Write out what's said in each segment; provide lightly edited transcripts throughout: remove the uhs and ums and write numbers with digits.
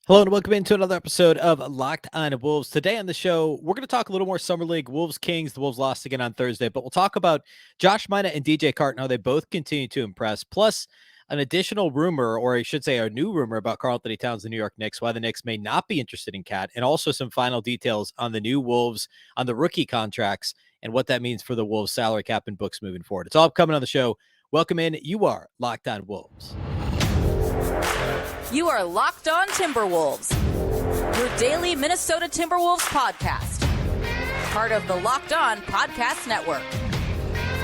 Hello and welcome into another episode of Locked On Wolves. Today on the show, we're going to talk a little more Summer League. Wolves Kings. The Wolves lost again on Thursday, but we'll talk about Josh Minott and DJ Carton, how they both continue to impress, plus an additional rumor, or I should say a new rumor about Karl-Anthony Towns, the New York Knicks, why the Knicks may not be interested in Cat, and also some final details on the new Wolves, on the rookie contracts, and what that means for the Wolves salary cap and books moving forward. It's all coming on the show. Welcome in. You are Locked On Wolves. You are Locked On Timberwolves, your daily Minnesota Timberwolves podcast. Part of the Locked On Podcast Network.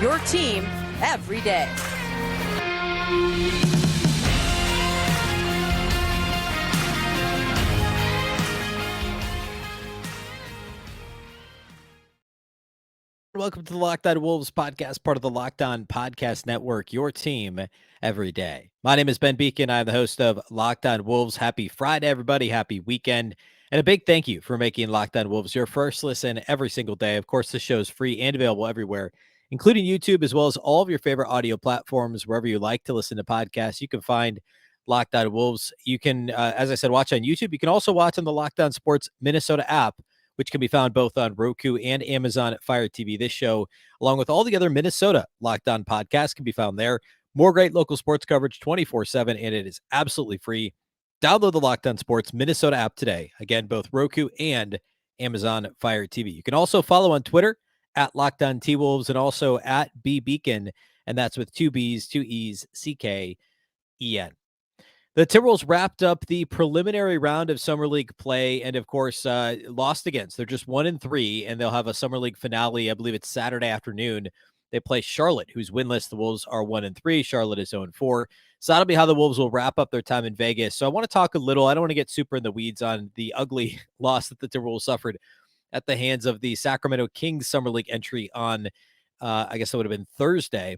Your team every day. Welcome to the Locked On Wolves podcast, part of the Locked On Podcast Network, your team every day. My name is Ben Beecken. I'm the host of Locked On Wolves. Happy Friday, everybody. Happy weekend. And a big thank you for making Locked On Wolves your first listen every single day. Of course, this show is free and available everywhere, including YouTube, as well as all of your favorite audio platforms. Wherever you like to listen to podcasts, you can find Locked On Wolves. You can, as I said, watch on YouTube. You can also watch on the Locked On Sports Minnesota app, which can be found both on Roku and Amazon Fire TV. This show, along with all the other Minnesota Locked On podcasts, can be found there. More great local sports coverage 24/7, and it is absolutely free. Download the Locked On Sports Minnesota app today. Again, both Roku and Amazon Fire TV. You can also follow on Twitter at Locked On T-Wolves and also at Beecken, and that's with two B's, two E's, CKEN. The Timberwolves wrapped up the preliminary round of Summer League play and, of course, lost again. So they're just 1-3, and they'll have a Summer League finale. I believe it's Saturday afternoon. They play Charlotte, who's winless. The Wolves are 1-3. Charlotte is 0-4. So that'll be how the Wolves will wrap up their time in Vegas. So I want to talk a little. I don't want to get super in the weeds on the ugly loss that the Timberwolves suffered at the hands of the Sacramento Kings Summer League entry on, I guess it would have been Thursday.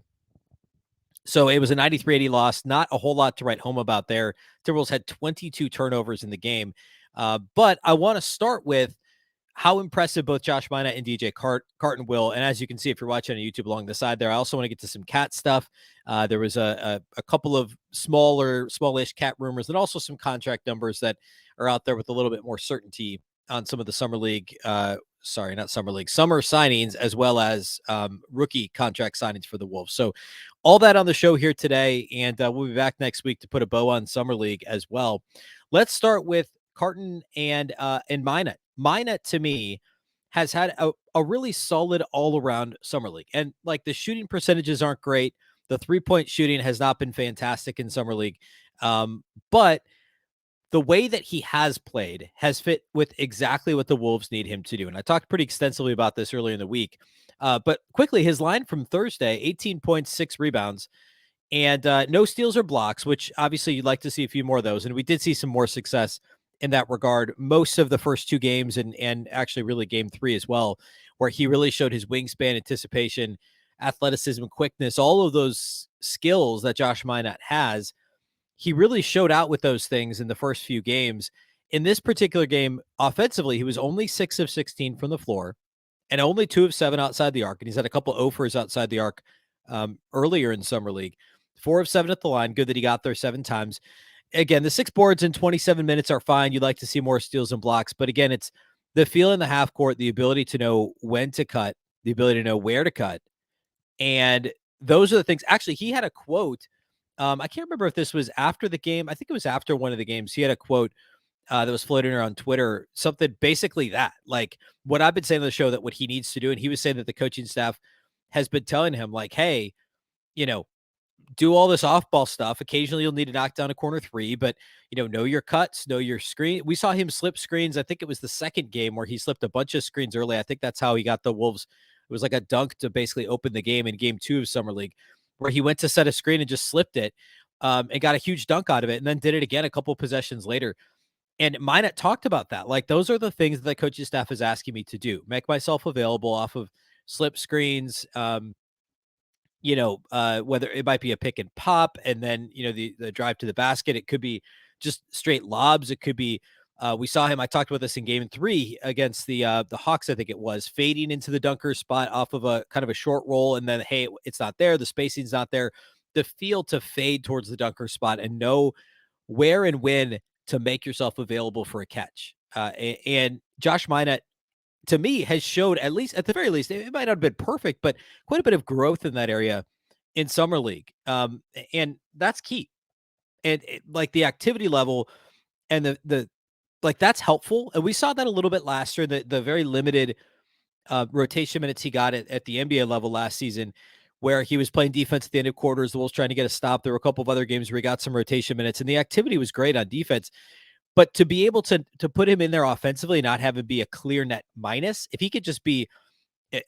So it was a 93-80 loss. Not a whole lot to write home about there. Timberwolves had 22 turnovers in the game. But I want to start with how impressive both Josh Minott and DJ Carton will. And as you can see, if you're watching on YouTube along the side there, I also want to get to some Cat stuff. There was a couple of smallish Cat rumors and also some contract numbers that are out there with a little bit more certainty on some of the Summer League, summer signings, as well as rookie contract signings for the Wolves. So all that on the show here today, and we'll be back next week to put a bow on Summer League as well. Let's start with Carton and Minott. Minott, to me, has had a really solid all-around Summer League. And, like, the shooting percentages aren't great. The three-point shooting has not been fantastic in Summer League. But the way that he has played has fit with exactly what the Wolves need him to do. And I talked pretty extensively about this earlier in the week. But quickly, his line from Thursday, 18 points, 6 rebounds, and no steals or blocks, which obviously you'd like to see a few more of those. And we did see some more success in that regard most of the first two games and actually really game 3 as well, where he really showed his wingspan, anticipation, athleticism, quickness, all of those skills that Josh Minott has. He really showed out with those things in the first few games. In this particular game, offensively, he was only 6 of 16 from the floor and only 2 of 7 outside the arc. And he's had a couple offers outside the arc earlier in Summer League. 4 of 7 at the line. Good that he got there 7 times. Again, the 6 boards in 27 minutes are fine. You'd like to see more steals and blocks. But again, it's the feel in the half court, the ability to know when to cut, the ability to know where to cut. And those are the things. Actually, he had a quote. I can't remember if this was after the game. I think it was after one of the games. He had a quote that was floating around Twitter, something basically that, like what I've been saying on the show, that what he needs to do. And he was saying that the coaching staff has been telling him, like, hey, do all this off-ball stuff. Occasionally you'll need to knock down a corner 3, but, know your cuts, know your screen. We saw him slip screens. I think it was the second game where he slipped a bunch of screens early. I think that's how he got the Wolves. It was like a dunk to basically open the game in game 2 of Summer League, where he went to set a screen and just slipped it and got a huge dunk out of it, and then did it again a couple possessions later. And Minott talked about that. Like, those are the things that the coaching staff is asking me to do. Make myself available off of slip screens, whether it might be a pick and pop and then, the drive to the basket. It could be just straight lobs. It could be, we saw him, I talked about this in game 3 against the Hawks, I think it was, fading into the dunker spot off of a kind of a short roll. And then, hey, it's not there. The spacing's not there. The feel to fade towards the dunker spot and know where and when to make yourself available for a catch. And Josh Minott, to me, has showed, at least at the very least, it might not have been perfect, but quite a bit of growth in that area in summer league. And that's key. And like the activity level and the like, that's helpful. And we saw that a little bit last year, the very limited rotation minutes he got at the NBA level last season, where he was playing defense at the end of quarters. The Wolves trying to get a stop. There were a couple of other games where he got some rotation minutes, and the activity was great on defense. But to be able to put him in there offensively, not have him be a clear net minus, if he could just be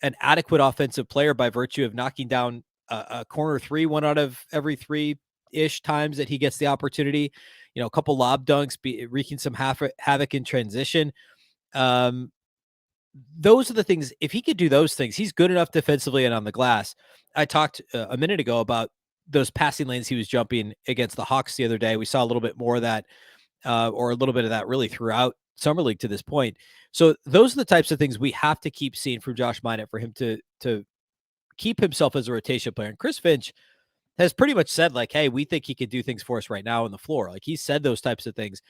an adequate offensive player by virtue of knocking down a corner three, one out of every three-ish times that he gets the opportunity, a couple lob dunks, wreaking some havoc in transition. Those are the things. If he could do those things, he's good enough defensively and on the glass. I talked a minute ago about those passing lanes he was jumping against the Hawks the other day. We saw a little bit more of that, or a little bit of that really throughout summer league to this point. So those are the types of things we have to keep seeing from Josh Minott for him to keep himself as a rotation player. And Chris Finch has pretty much said, like, hey, we think he could do things for us right now on the floor. Like, he said those types of things.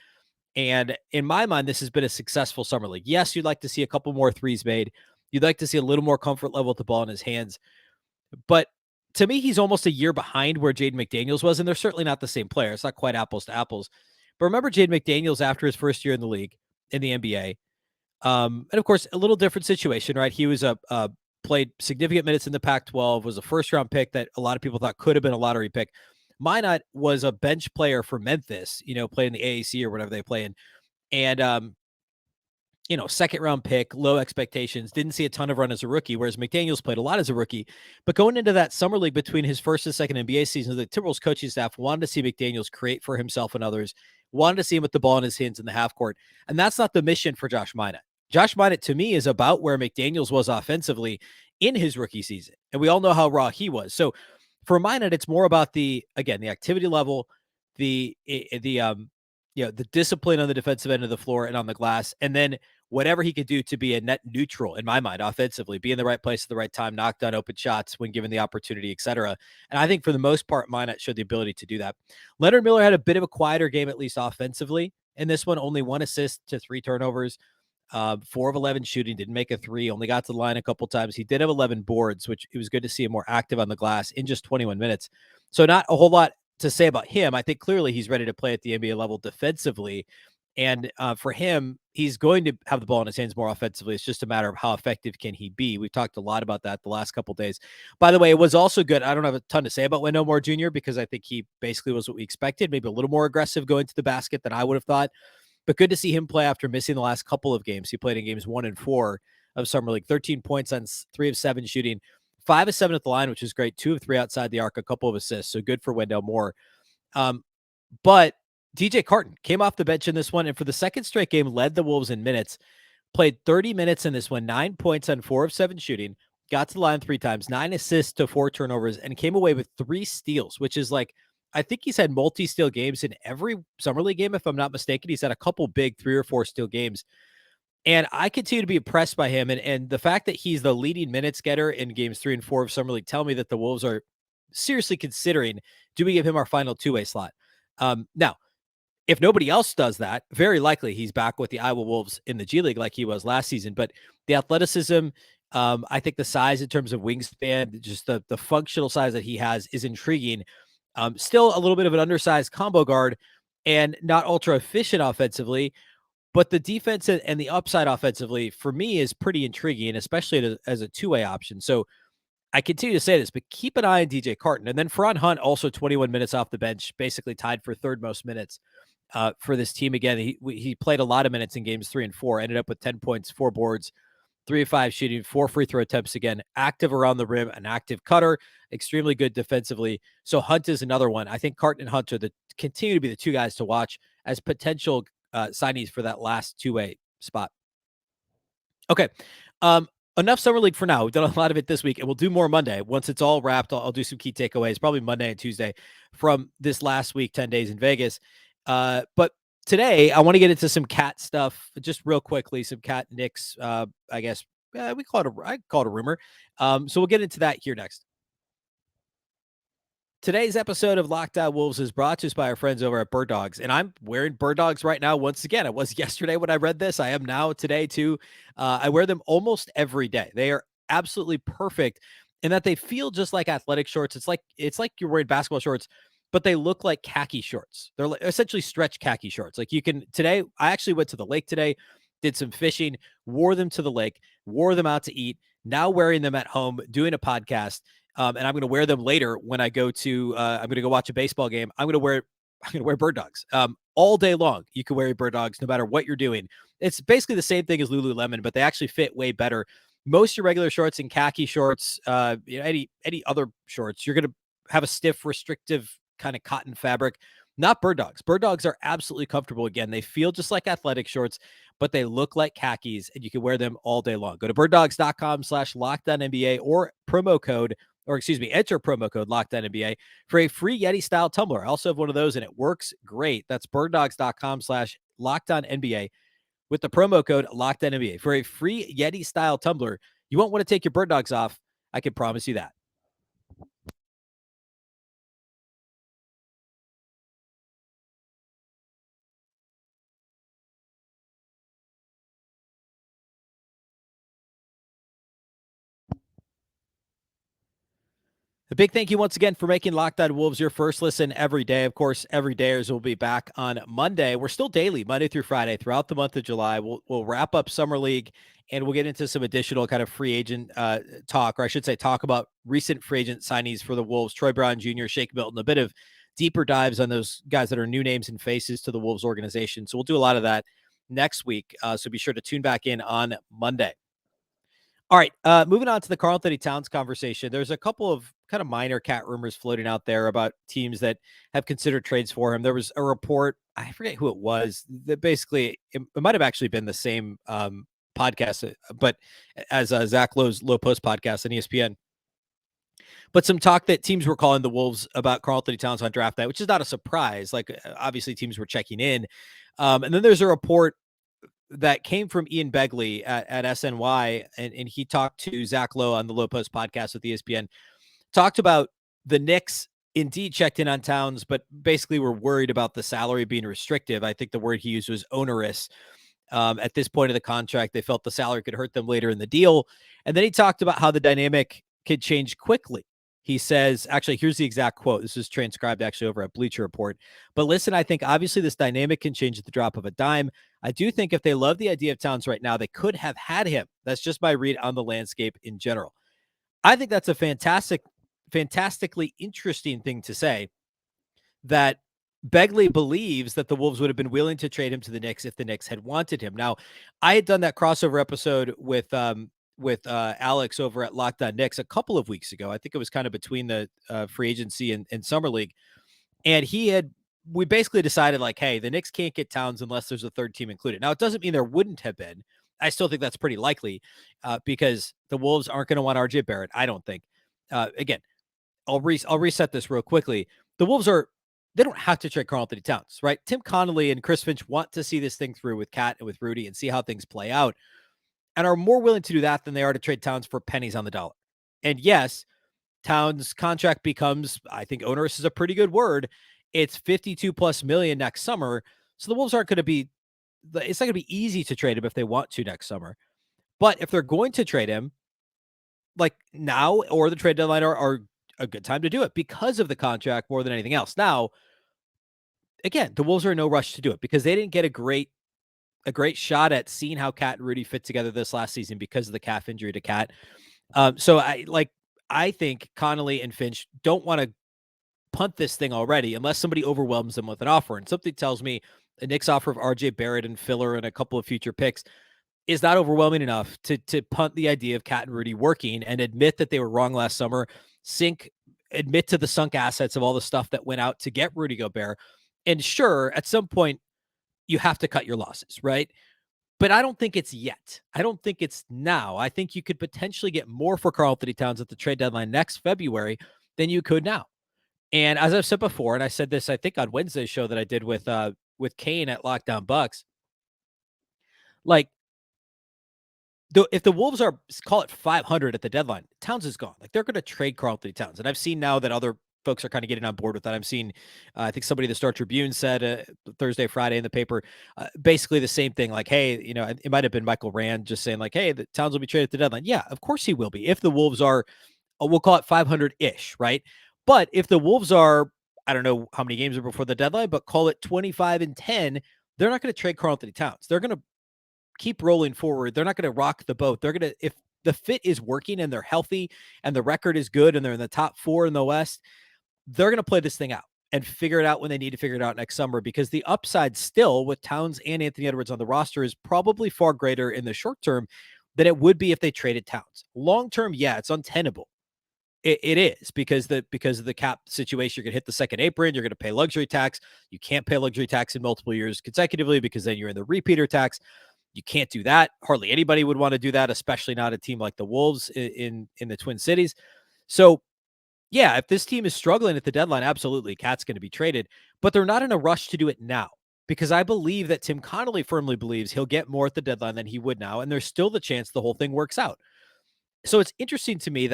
And in my mind, this has been a successful summer league. Yes, you'd like to see a couple more threes made. You'd like to see a little more comfort level with the ball in his hands. But to me, he's almost a year behind where Jaden McDaniels was, and they're certainly not the same player. It's not quite apples to apples. But remember Jaden McDaniels after his first year in the league, in the NBA. And of course, a little different situation, right? He was played significant minutes in the Pac-12, was a first-round pick that a lot of people thought could have been a lottery pick. Minott was a bench player for Memphis, playing the AAC or whatever they play in. And, second round pick, low expectations, didn't see a ton of run as a rookie, whereas McDaniels played a lot as a rookie. But going into that summer league between his first and second NBA season, the Timberwolves coaching staff wanted to see McDaniels create for himself and others, wanted to see him with the ball in his hands in the half court. And that's not the mission for Josh Minott. Josh Minott, to me, is about where McDaniels was offensively in his rookie season. And we all know how raw he was. So for Minott, it's more about the activity level, the discipline on the defensive end of the floor and on the glass, and then whatever he could do to be a net neutral, in my mind, offensively, be in the right place at the right time, knock down open shots when given the opportunity, etc. And I think for the most part, Minott showed the ability to do that. Leonard Miller had a bit of a quieter game, at least offensively. In this one, only 1 assist to 3 turnovers. 4 of 11 shooting, didn't make a three, only got to the line a couple times. He did have 11 boards, which it was good to see him more active on the glass in just 21 minutes. So not a whole lot to say about him. I think clearly he's ready to play at the NBA level defensively. And for him, he's going to have the ball in his hands more offensively. It's just a matter of how effective can he be. We've talked a lot about that the last couple of days. By the way, it was also good. I don't have a ton to say about Wendell Moore Jr. because I think he basically was what we expected, maybe a little more aggressive going to the basket than I would have thought. But good to see him play after missing the last couple of games. He played in games 1 and 4 of summer league, 13 points on 3 of 7 shooting, 5 of 7 at the line, which is great. 2 of 3 outside the arc, a couple of assists. So good for Wendell Moore. But DJ Carton came off the bench in this one, and for the second straight game, led the Wolves in minutes, played 30 minutes in this one, 9 points on 4 of 7 shooting, got to the line 3 times, 9 assists to 4 turnovers, and came away with 3 steals, which is like, I think he's had multi-steal games in every summer league game, if I'm not mistaken. He's had a couple big 3 or 4 steal games. And I continue to be impressed by him. And the fact that he's the leading minutes getter in games 3 and 4 of summer league tell me that the Wolves are seriously considering, do we give him our final two-way slot? Now, if nobody else does that, very likely he's back with the Iowa Wolves in the G League like he was last season. But the athleticism, I think the size in terms of wingspan, just the functional size that he has is intriguing. Still a little bit of an undersized combo guard and not ultra efficient offensively, but the defense and the upside offensively for me is pretty intriguing, especially as a two-way option. So I continue to say this, but keep an eye on DJ Carton. And then Ferran Hunt, also 21 minutes off the bench, basically tied for third most minutes for this team. Again, he played a lot of minutes in games 3 and 4, ended up with 10 points, 4 boards, 3 of 5 shooting, 4 free throw attempts. Again, active around the rim, an active cutter, extremely good defensively. So Hunt is another one. I think Carton and Hunt are continue to be the two guys to watch as potential signees for that last two-way spot. Okay. Enough summer league for now. We've done a lot of it this week, and we'll do more Monday. Once it's all wrapped, I'll do some key takeaways, probably Monday and Tuesday from this last week, 10 days in Vegas. But today, I want to get into some cat stuff just real quickly, some cat Knicks, I guess. I call it a rumor. So we'll get into that here next. Today's episode of Locked On Wolves is brought to us by our friends over at Birddogs, and I'm wearing Birddogs right now once again. I was yesterday when I read this. I am now today too. I wear them almost every day. They are absolutely perfect in that they feel just like athletic shorts. It's like you're wearing basketball shorts, but they look like khaki shorts. They're essentially stretch khaki shorts. Like you can today. I actually went to the lake today, did some fishing, wore them to the lake, wore them out to eat. Now wearing them at home, doing a podcast. And I'm going to wear them later when I go to. I'm going to go watch a baseball game. I'm going to wear Birddogs all day long. You can wear Birddogs no matter what you're doing. It's basically the same thing as Lululemon, but they actually fit way better. Most of your regular shorts and khaki shorts, any other shorts, you're going to have a stiff, restrictive kind of cotton fabric. Not Birddogs. Birddogs are absolutely comfortable. Again, they feel just like athletic shorts, but they look like khakis, and you can wear them all day long. Go to birddogs.com/LockedOnNBA or enter promo code LockedOnNBA for a free Yeti style tumbler. I also have one of those and it works great. That's birddogs.com/LockedOnNBA with the promo code LockedOnNBA for a free Yeti style tumbler. You won't want to take your bird dogs off. I can promise you that. A big thank you once again for making Locked On Wolves your first listen every day. Of course, everydayers will be back on Monday. We're still daily, Monday through Friday, throughout the month of July. We'll wrap up Summer League, and we'll get into some additional kind of free agent talk, or I should say talk about recent free agent signees for the Wolves. Troy Brown Jr., Shake Milton, a bit of deeper dives on those guys that are new names and faces to the Wolves organization. So we'll do a lot of that next week. So be sure to tune back in on Monday. All right, moving on to the Karl-Anthony Towns conversation. There's a couple of kind of minor cat rumors floating out there about teams that have considered trades for him. There was a report, I forget who it was, that basically it might have actually been the same podcast, but as Zach Lowe's Low Post podcast on ESPN. But some talk that teams were calling the Wolves about Karl-Anthony Towns on draft night, which is not a surprise. Like obviously teams were checking in. And then there's a report that came from Ian Begley at SNY, and he talked to Zach Lowe on the Low Post podcast with ESPN, talked about the Knicks indeed checked in on Towns, but basically were worried about the salary being restrictive. I think the word he used was onerous. At this point of the contract, they felt the salary could hurt them later in the deal. And then he talked about how the dynamic could change quickly. He says, actually, here's the exact quote. This is transcribed actually over at Bleacher Report. But listen, I think obviously this dynamic can change at the drop of a dime. I do think if they love the idea of Towns right now, they could have had him. That's just my read on the landscape in general. I think that's a fantastically interesting thing to say, that Begley believes that the Wolves would have been willing to trade him to the Knicks if the Knicks had wanted him. Now, I had done that crossover episode with Alex over at Locked On Knicks a couple of weeks ago. I think it was kind of between the free agency and Summer League. And we basically decided like, hey, the Knicks can't get Towns unless there's a third team included. Now, it doesn't mean there wouldn't have been. I still think that's pretty likely because the Wolves aren't going to want RJ Barrett, I don't think. Again, I'll reset this real quickly. The Wolves they don't have to trade Karl-Anthony Towns, right? Tim Connolly and Chris Finch want to see this thing through with Kat and with Rudy and see how things play out, and are more willing to do that than they are to trade Towns for pennies on the dollar. And yes, Towns' contract becomes, I think onerous is a pretty good word. It's 52 plus million next summer. So the Wolves aren't going to be, it's not going to be easy to trade him if they want to next summer. But if they're going to trade him, like now or the trade deadline are a good time to do it because of the contract more than anything else. Now, again, the Wolves are in no rush to do it because they didn't get a great shot at seeing how Kat and Rudy fit together this last season because of the calf injury to Kat. So I think Connolly and Finch don't want to punt this thing already unless somebody overwhelms them with an offer. And something tells me the Knicks offer of RJ Barrett and filler and a couple of future picks is not overwhelming enough to punt the idea of Kat and Rudy working and admit that they were wrong last summer, admit to the sunk assets of all the stuff that went out to get Rudy Gobert. And sure, at some point, you have to cut your losses, right? But I don't think it's yet. I don't think it's now. I think you could potentially get more for Karl-Anthony Towns at the trade deadline next February than you could now. And as I've said before, and I said this, I think on Wednesday's show that I did with Kane at Lockdown Bucks, like if the Wolves are, call it 500 at the deadline, Towns is gone. Like they're going to trade Karl-Anthony Towns. And I've seen now that other folks are kind of getting on board with that. I'm seeing, I think somebody in the Star Tribune said Thursday, Friday in the paper, basically the same thing. Like, hey, it might have been Michael Rand just saying like, hey, the Towns will be traded at the deadline. Yeah, of course he will be. If the Wolves are, we'll call it 500-ish, right? But if the Wolves are, I don't know how many games are before the deadline, but call it 25-10, they're not going to trade Karl-Anthony Towns. They're going to keep rolling forward. They're not going to rock the boat. They're going to, if the fit is working and they're healthy and the record is good and they're in the top 4 in the West, they're going to play this thing out and figure it out when they need to figure it out next summer, because the upside still with Towns and Anthony Edwards on the roster is probably far greater in the short term than it would be if they traded Towns. Long term, yeah, it's untenable. It is because of the cap situation. You're going to hit the second apron. You're going to pay luxury tax. You can't pay luxury tax in multiple years consecutively because then you're in the repeater tax. You can't do that. Hardly anybody would want to do that, especially not a team like the Wolves in the Twin Cities. So, yeah, if this team is struggling at the deadline, absolutely, Cat's going to be traded. But they're not in a rush to do it now, because I believe that Tim Connolly firmly believes he'll get more at the deadline than he would now, and there's still the chance the whole thing works out. So it's interesting to me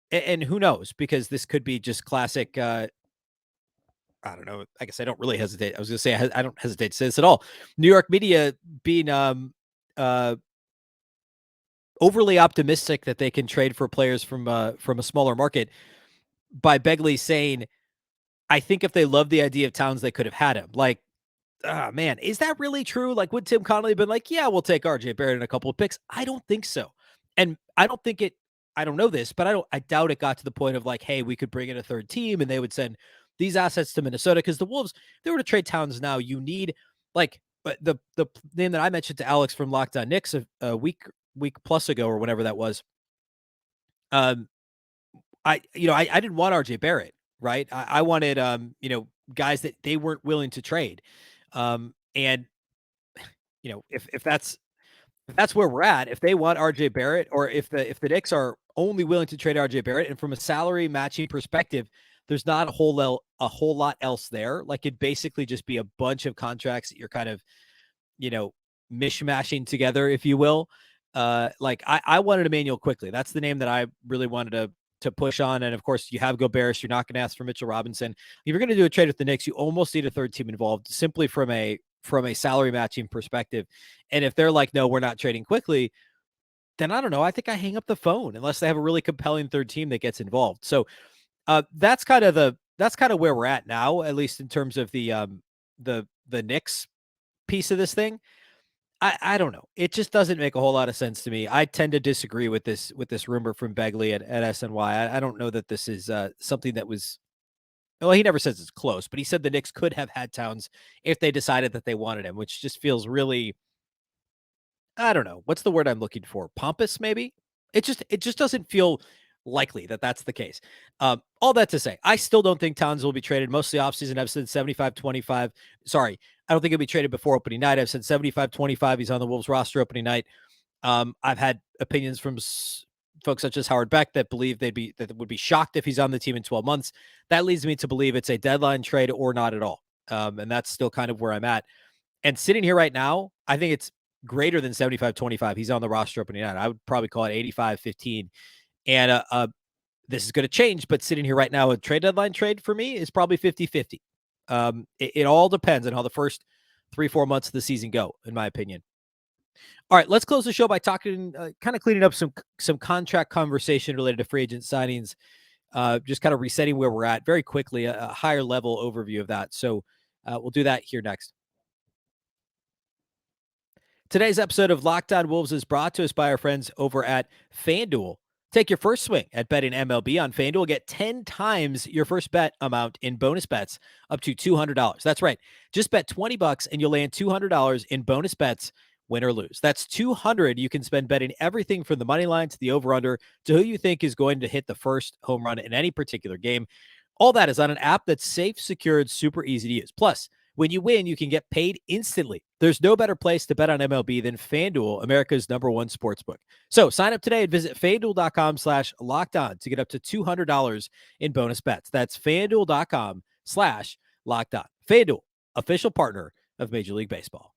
and who knows, because this could be just classic. I don't know. I guess I don't really hesitate. I was going to say I don't hesitate to say this at all. New York media being uh, overly optimistic that they can trade for players from a smaller market by Begley saying, "I think if they loved the idea of Towns, they could have had him." Like, man, is that really true? Like, would Tim Connolly have been like, yeah, we'll take RJ Barrett and a couple of picks? I don't think so. And I don't know this, but I doubt it got to the point of like, hey, we could bring in a third team and they would send these assets to Minnesota. Because the Wolves, if they were to trade Towns now, you need like, but the name that I mentioned to Alex from Locked On Knicks a week plus ago or whenever that was. I didn't want RJ Barrett, right? I wanted guys that they weren't willing to trade. And if that's where we're at, if they want RJ Barrett, or if the Knicks are only willing to trade RJ Barrett, and from a salary matching perspective, there's not a whole lot else there. Like, it'd basically just be a bunch of contracts that you're kind of, you know, mishmashing together, if you will. Like I wanted Emmanuel quickly. That's the name that I really wanted to push on. And of course, you have Gobert. So you're not going to ask for Mitchell Robinson. If you're going to do a trade with the Knicks, you almost need a third team involved, simply from a salary matching perspective. And if they're like, no, we're not trading quickly, then I don't know. I think I hang up the phone unless they have a really compelling third team that gets involved. So that's kind of where we're at now, at least in terms of the Knicks piece of this thing. I don't know. It just doesn't make a whole lot of sense to me. I tend to disagree with this rumor from Begley at SNY. I don't know that this is something that was. Well, he never says it's close, but he said the Knicks could have had Towns if they decided that they wanted him, which just feels really. I don't know. What's the word I'm looking for? Pompous, maybe? It just doesn't feel likely that that's the case. All that to say, I still don't think Towns will be traded. Most of the offseason, I've said 75-25. Sorry, I don't think he'll be traded before opening night. I've said 75-25. He's on the Wolves roster opening night. I've had opinions from folks such as Howard Beck that believe that would be shocked if he's on the team in 12 months. That leads me to believe it's a deadline trade or not at all. And that's still kind of where I'm at. And sitting here right now, I think it's greater than 75-25. He's on the roster opening night. I would probably call it 85-15. And this is going to change, but sitting here right now, a trade deadline trade for me is probably 50-50. It all depends on how the first 3-4 months of the season go, in my opinion. All right, let's close the show by talking, kind of cleaning up some contract conversation related to free agent signings, just kind of resetting where we're at very quickly, a higher level overview of that. So we'll do that here next. Today's episode of Locked On Wolves is brought to us by our friends over at FanDuel. Take your first swing at betting MLB on FanDuel. Get 10 times your first bet amount in bonus bets up to $200. That's right. Just bet $20 and you'll land $200 in bonus bets, win or lose. That's $200 you can spend betting everything from the money line to the over-under to who you think is going to hit the first home run in any particular game. All that is on an app that's safe, secure, and super easy to use. Plus, when you win, you can get paid instantly. There's no better place to bet on MLB than FanDuel, America's #1 sportsbook. So sign up today and visit FanDuel.com/lockedon to get up to $200 in bonus bets. That's FanDuel.com/lockedon. FanDuel, official partner of Major League Baseball.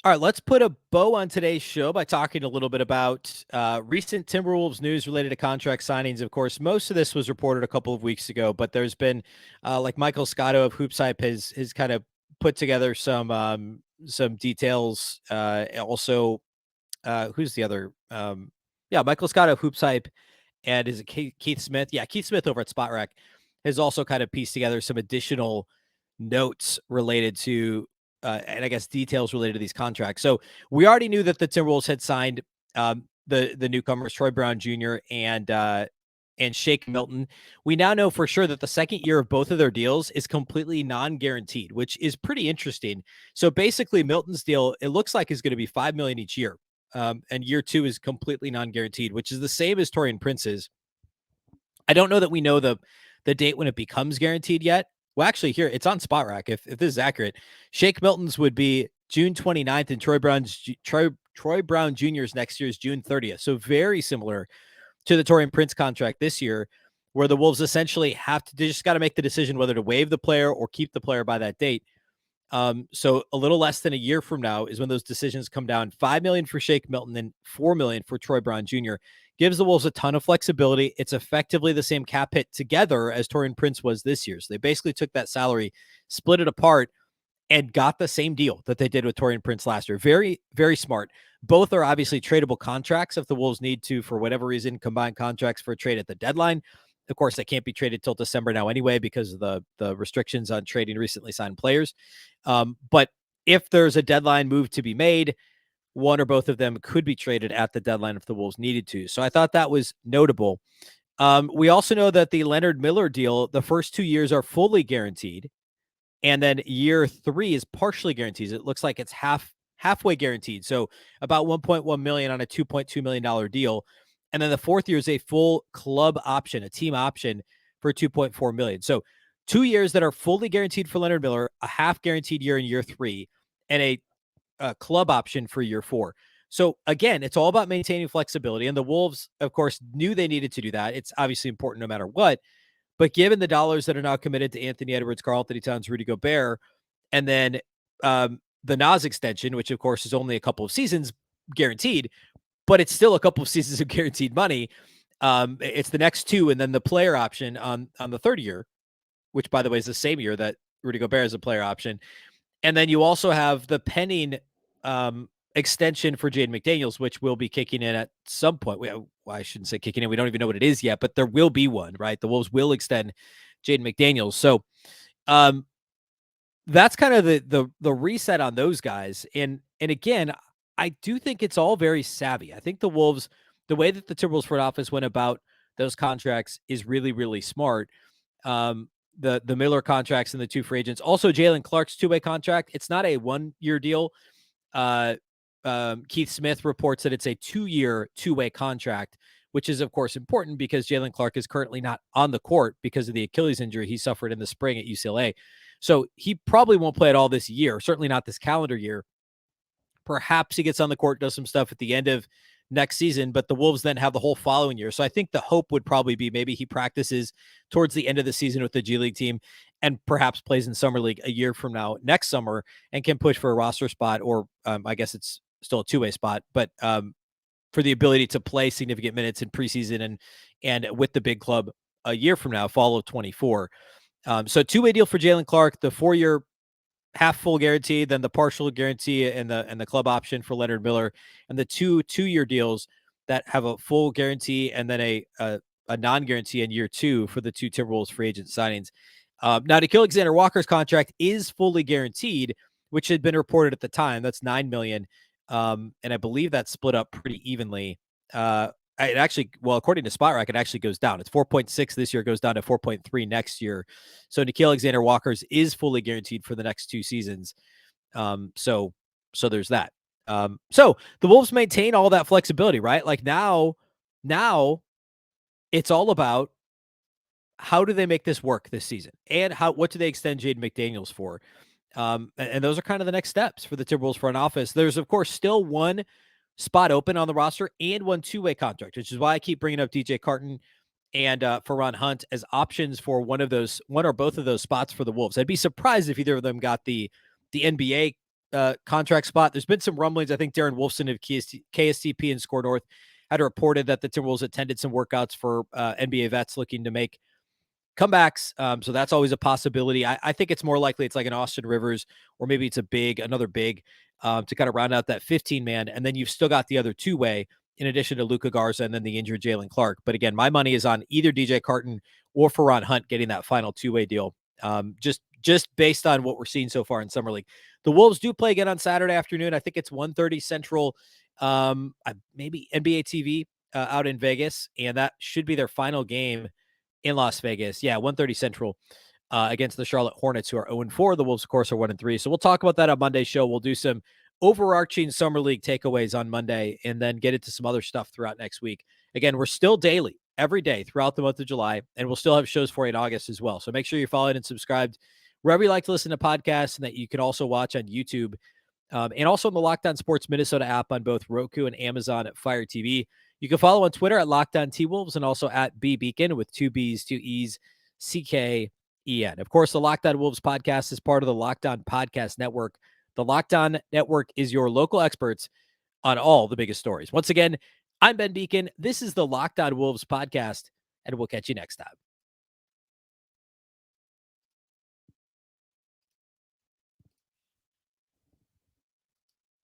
All right, let's put a bow on today's show by talking a little bit about recent Timberwolves news related to contract signings. Of course, most of this was reported a couple of weeks ago, but there's been like Michael Scotto of Hoops Hype has kind of put together some details. Also, who's the other? Yeah, Michael Scotto of Hoops Hype, and is it Keith Smith? Yeah, Keith Smith over at Spot Rack has also kind of pieced together some additional notes related to and I guess details related to these contracts. So we already knew that the Timberwolves had signed the newcomers Troy Brown Jr. And Shake Milton. We now know for sure that the second year of both of their deals is completely non-guaranteed, which is pretty interesting. So basically, Milton's deal, it looks like, is going to be $5 million each year, and year two is completely non-guaranteed, which is the same as Taurean Prince's. I don't know that we know the date when it becomes guaranteed yet. Well, actually, here it's on Spot Rack. If this is accurate, Shake Milton's would be June 29th, and Troy Brown Jr.'s next year is June 30th. So very similar to the Taurean Prince contract this year, where the Wolves essentially they just got to make the decision whether to waive the player or keep the player by that date. So a little less than a year from now is when those decisions come down. $5 million for Shake Milton and $4 million for Troy Brown Jr. Gives the Wolves a ton of flexibility. It's effectively the same cap hit together as Taurean Prince was this year. So they basically took that salary, split it apart, and got the same deal that they did with Taurean Prince last year. Very, very smart. Both are obviously tradable contracts if the Wolves need to, for whatever reason, combine contracts for a trade at the deadline. Of course, they can't be traded till December now anyway because of the restrictions on trading recently signed players. But if there's a deadline move to be made, one or both of them could be traded at the deadline if the Wolves needed to. So I thought that was notable. We also know that the Leonard Miller deal, the first 2 years are fully guaranteed. And then year three is partially guaranteed. It looks like it's halfway guaranteed. So about 1.1 million on a $2.2 million deal. And then the fourth year is a full club option, a team option for 2.4 million. So 2 years that are fully guaranteed for Leonard Miller, a half guaranteed year in year three, and a club option for year four. So again, it's all about maintaining flexibility. And the Wolves, of course, knew they needed to do that. It's obviously important no matter what. But given the dollars that are now committed to Anthony Edwards, Karl-Anthony Towns, Rudy Gobert, and then the Nas extension, which of course is only a couple of seasons guaranteed, but it's still a couple of seasons of guaranteed money. It's the next two, and then the player option on the third year, which by the way is the same year that Rudy Gobert is a player option. And then you also have the pending extension for Jaden McDaniels, which will be kicking in at some point. I shouldn't say kicking in. We don't even know what it is yet, but there will be one, right? The Wolves will extend Jaden McDaniels. So that's kind of the reset on those guys. And again, I do think it's all very savvy. I think the Wolves, the way that the Timberwolves front office went about those contracts is really, really smart. The Miller contracts and the two free agents. Also, Jalen Clark's two-way contract. It's not a 1 year deal. Keith Smith reports that it's a 2-year, two-way contract, which is, of course, important because Jalen Clark is currently not on the court because of the Achilles injury he suffered in the spring at UCLA. So he probably won't play at all this year, certainly not this calendar year. Perhaps he gets on the court, does some stuff at the end of next season, but the Wolves then have the whole following year. So I think the hope would probably be maybe he practices towards the end of the season with the G League team and perhaps plays in Summer League a year from now, next summer, and can push for a roster spot, or I guess it's still a two-way spot, but for the ability to play significant minutes in preseason and with the big club a year from now, fall of 24. So two-way deal for Jalen Clark, the 4-year half full guarantee, then the partial guarantee and the club option for Leonard Miller, and the two-year deals that have a full guarantee and then a non-guarantee in year two for the two Timberwolves free agent signings. Now, Nickeil Alexander-Walker's contract is fully guaranteed, which had been reported at the time. That's $9 million. And I believe that's split up pretty evenly. It actually, well, according to Spot Rack, it actually goes down. It's 4.6 this year, goes down to 4.3 next year. So Nickeil Alexander-Walker's is fully guaranteed for the next 2 seasons. So there's that. So the Wolves maintain all that flexibility, right? Like now it's all about how do they make this work this season, and what do they extend Jaden McDaniels for? And those are kind of the next steps for the Timberwolves front office. There's, of course, still one spot open on the roster and one two-way contract, which is why I keep bringing up DJ Carton and Faron Hunt as options for one or both of those spots for the Wolves. I'd be surprised if either of them got the NBA contract spot. There's been some rumblings. I think Darren Wolfson of KSTP and Score North had reported that the Timberwolves attended some workouts for NBA vets looking to make comebacks. So that's always a possibility. I think it's more likely it's like an Austin Rivers, or maybe it's another big to kind of round out that 15-man. And then you've still got the other two-way in addition to Luka Garza and then the injured Jalen Clark. But again, my money is on either DJ Carton or Ferran Hunt getting that final two-way deal. Just based on what we're seeing so far in Summer League. The Wolves do play again on Saturday afternoon. I think it's 1:30 Central, maybe NBA TV out in Vegas, and that should be their final game in Las Vegas. Yeah, 1:30 Central against the Charlotte Hornets, who are 0-4. The Wolves, of course, are 1-3. So we'll talk about that on Monday's show. We'll do some overarching Summer League takeaways on Monday and then get into some other stuff throughout next week. Again, we're still daily, every day throughout the month of July, and we'll still have shows for you in August as well. So make sure you're followed and subscribed wherever you like to listen to podcasts, and that you can also watch on YouTube and also in the Locked On Sports Minnesota app on both Roku and Amazon at Fire TV. You can follow on Twitter at Locked On T-Wolves and also at Beecken with 2 B's, 2 E's, CKEN. Of course, the Locked On Wolves podcast is part of the Locked On Podcast Network. The Locked On Network is your local experts on all the biggest stories. Once again, I'm Ben Beecken. This is the Locked On Wolves podcast, and we'll catch you next time.